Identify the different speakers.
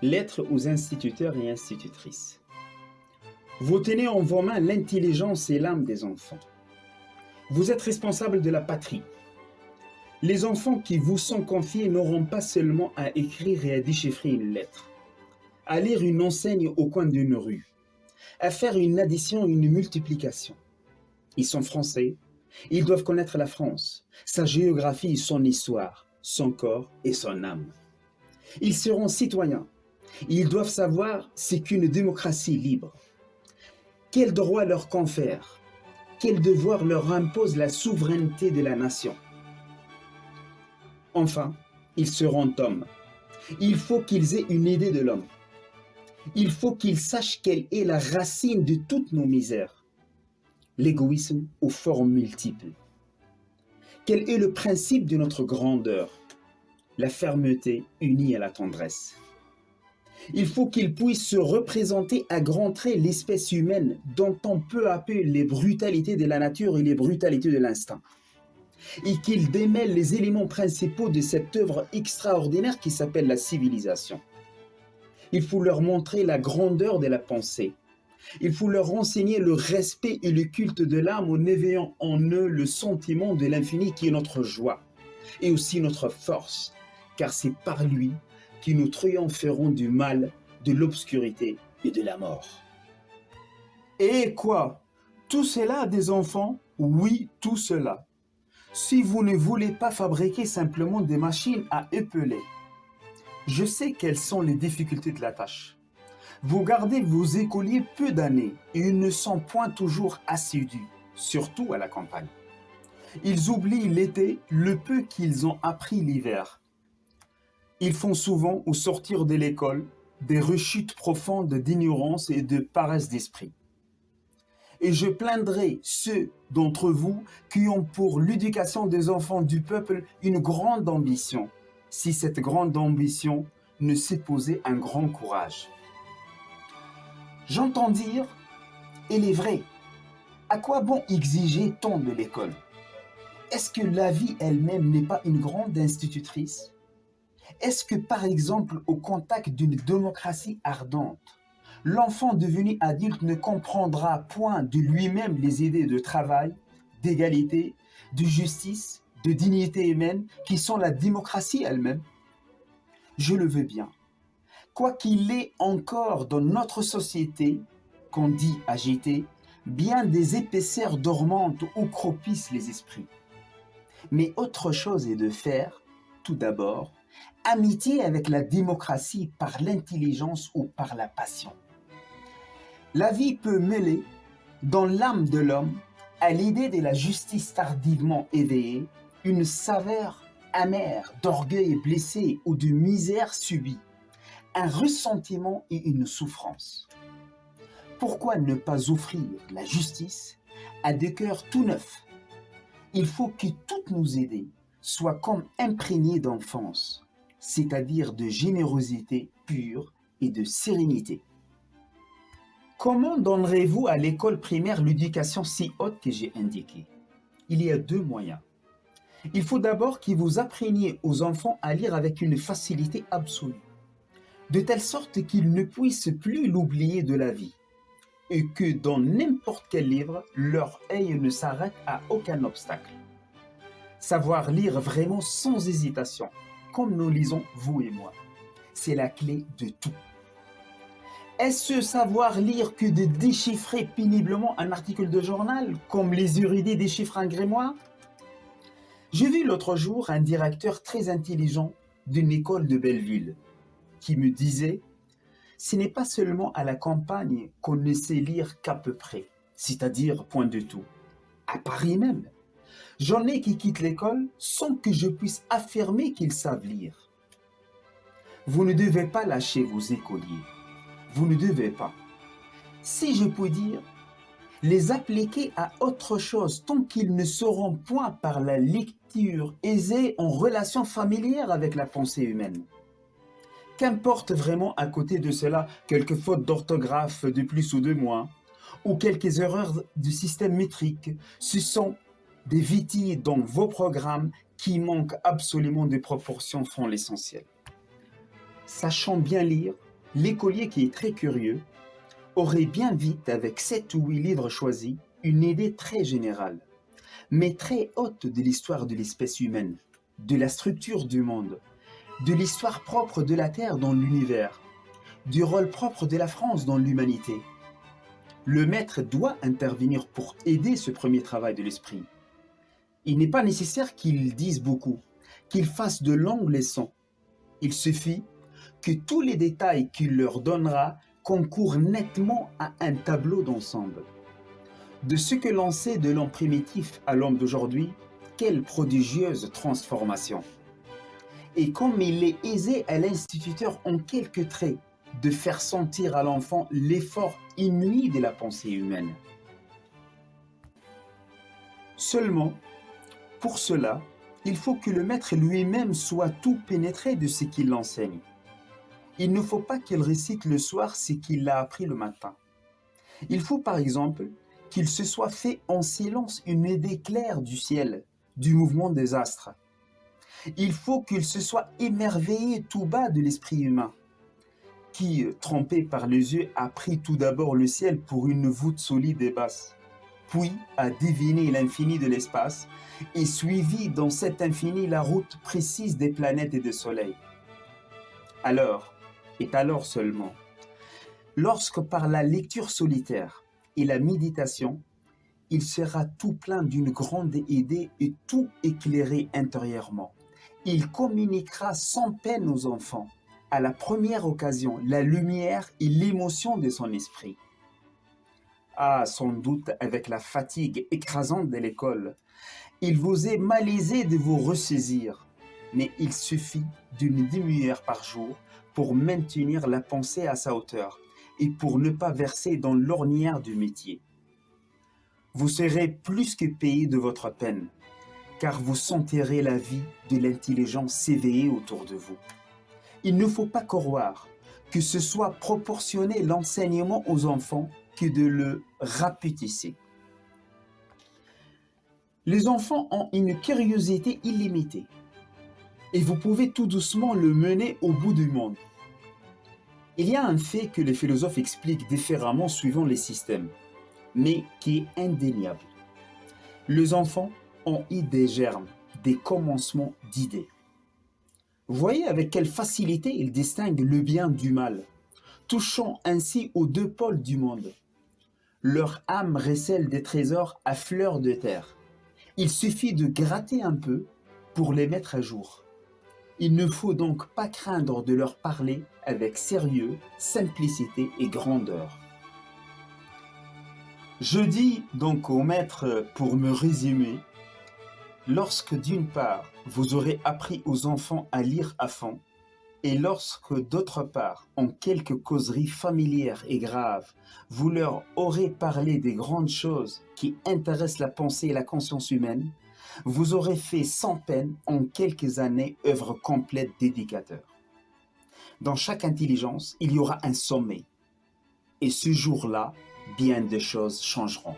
Speaker 1: Lettre aux instituteurs et institutrices. Vous tenez en vos mains l'intelligence et l'âme des enfants. Vous êtes responsable de la patrie. Les enfants qui vous sont confiés n'auront pas seulement à écrire et à déchiffrer une lettre, à lire une enseigne au coin d'une rue, à faire une addition et une multiplication. Ils sont français, ils doivent connaître la France, sa géographie et son histoire, son corps et son âme. Ils seront citoyens. Ils doivent savoir ce qu'une démocratie libre. Quels droits leur confère, quel devoir leur impose la souveraineté de la nation. Enfin, ils seront hommes. Il faut qu'ils aient une idée de l'homme. Il faut qu'ils sachent quelle est la racine de toutes nos misères. L'égoïsme aux formes multiples. Quel est le principe de notre grandeur? La fermeté unie à la tendresse. Il faut qu'ils puissent se représenter à grands traits l'espèce humaine, dont on peu à peu les brutalités de la nature et les brutalités de l'instinct. Et qu'ils démêlent les éléments principaux de cette œuvre extraordinaire qui s'appelle la civilisation. Il faut leur montrer la grandeur de la pensée. Il faut leur enseigner le respect et le culte de l'âme en éveillant en eux le sentiment de l'infini qui est notre joie et aussi notre force, car c'est par lui que nous triompherons du mal, de l'obscurité et de la mort. Et quoi? Tout cela des enfants? Oui, tout cela. Si vous ne voulez pas fabriquer simplement des machines à épeler. Je sais quelles sont les difficultés de la tâche. Vous gardez vos écoliers peu d'années et ils ne sont point toujours assidus, surtout à la campagne. Ils oublient l'été le peu qu'ils ont appris l'hiver. Ils font souvent, au sortir de l'école, des rechutes profondes d'ignorance et de paresse d'esprit. Et je plaindrai ceux d'entre vous qui ont pour l'éducation des enfants du peuple une grande ambition, si cette grande ambition ne s'opposait un grand courage. J'entends dire, il est vrai, à quoi bon exiger tant de l'école? Est-ce que la vie elle-même n'est pas une grande institutrice? Est-ce que, par exemple, au contact d'une démocratie ardente, l'enfant devenu adulte ne comprendra point de lui-même les idées de travail, d'égalité, de justice, de dignité humaine, qui sont la démocratie elle-même? Je le veux bien. Quoi qu'il ait encore dans notre société, qu'on dit agitée, bien des épaisseurs dormantes où croupissent les esprits. Mais autre chose est de faire, tout d'abord, amitié avec la démocratie par l'intelligence ou par la passion. La vie peut mêler, dans l'âme de l'homme, à l'idée de la justice tardivement éveillée, une saveur amère d'orgueil blessé ou de misère subie, un ressentiment et une souffrance. Pourquoi ne pas offrir la justice à des cœurs tout neufs? Il faut que toutes nos idées soient comme imprégnées d'enfance, c'est-à-dire de générosité pure et de sérénité. Comment donnerez-vous à l'école primaire l'éducation si haute que j'ai indiquée? Il y a deux moyens. Il faut d'abord que vous appreniez aux enfants à lire avec une facilité absolue, de telle sorte qu'ils ne puissent plus l'oublier de la vie, et que dans n'importe quel livre, leur œil ne s'arrête à aucun obstacle. Savoir lire vraiment sans hésitation, comme nous lisons vous et moi, c'est la clé de tout. Est-ce savoir lire que de déchiffrer péniblement un article de journal, comme les érudits déchiffrent un grimoire? J'ai vu l'autre jour un directeur très intelligent d'une école de Belleville qui me disait « Ce n'est pas seulement à la campagne qu'on ne sait lire qu'à peu près, c'est-à-dire point de tout. À Paris même, j'en ai qui quittent l'école sans que je puisse affirmer qu'ils savent lire. » Vous ne devez pas lâcher vos écoliers. Vous ne devez pas. Si je puis dire, les appliquer à autre chose tant qu'ils ne seront point par la lecture aisée en relation familière avec la pensée humaine. Qu'importe vraiment à côté de cela quelques fautes d'orthographe de plus ou de moins, ou quelques erreurs du système métrique, ce sont des vitilles dans vos programmes qui manquent absolument de proportions font l'essentiel. Sachant bien lire, L'écolier qui est très curieux aurait bien vite, avec 7 ou 8 livres choisis, une idée très générale, mais très haute de l'histoire de l'espèce humaine, de la structure du monde, de l'histoire propre de la Terre dans l'univers, du rôle propre de la France dans l'humanité. Le maître doit intervenir pour aider ce premier travail de l'esprit. Il n'est pas nécessaire qu'il dise beaucoup, qu'il fasse de longues leçons. Il suffit que tous les détails qu'il leur donnera concourent nettement à un tableau d'ensemble. De ce que l'on sait de l'homme primitif à l'homme d'aujourd'hui, quelle prodigieuse transformation! Et comme il est aisé à l'instituteur en quelques traits de faire sentir à l'enfant l'effort inouï de la pensée humaine. Seulement, pour cela, il faut que le maître lui-même soit tout pénétré de ce qu'il enseigne. Il ne faut pas qu'il récite le soir ce qu'il a appris le matin. Il faut par exemple qu'il se soit fait en silence une idée claire du ciel, du mouvement des astres. Il faut qu'il se soit émerveillé tout bas de l'esprit humain, qui, trompé par les yeux, a pris tout d'abord le ciel pour une voûte solide et basse, puis a deviné l'infini de l'espace et suivi dans cet infini la route précise des planètes et des soleils. Alors, et alors seulement, lorsque par la lecture solitaire et la méditation, il sera tout plein d'une grande idée et tout éclairé intérieurement. Il communiquera sans peine aux enfants, à la première occasion, la lumière et l'émotion de son esprit. Ah, sans doute avec la fatigue écrasante de l'école, il vous est malaisé de vous ressaisir, mais il suffit d'une demi-heure par jour pour maintenir la pensée à sa hauteur et pour ne pas verser dans l'ornière du métier. Vous serez plus que payé de votre peine, car vous sentirez la vie de l'intelligence s'éveiller autour de vous. Il ne faut pas croire que ce soit proportionner l'enseignement aux enfants que de le rapetisser. Les enfants ont une curiosité illimitée et vous pouvez tout doucement le mener au bout du monde. Il y a un fait que les philosophes expliquent différemment suivant les systèmes, mais qui est indéniable. Les enfants ont eu des germes, des commencements d'idées. Voyez avec quelle facilité ils distinguent le bien du mal, touchant ainsi aux deux pôles du monde. Leur âme recèle des trésors à fleur de terre. Il suffit de gratter un peu pour les mettre à jour. Il ne faut donc pas craindre de leur parler avec sérieux, simplicité et grandeur. Je dis donc au maître, pour me résumer, lorsque d'une part, vous aurez appris aux enfants à lire à fond, et lorsque d'autre part, en quelques causeries familières et graves, vous leur aurez parlé des grandes choses qui intéressent la pensée et la conscience humaine, vous aurez fait sans peine en quelques années œuvre complète d'éducateur. Dans chaque intelligence, il y aura un sommet, et ce jour-là, bien des choses changeront.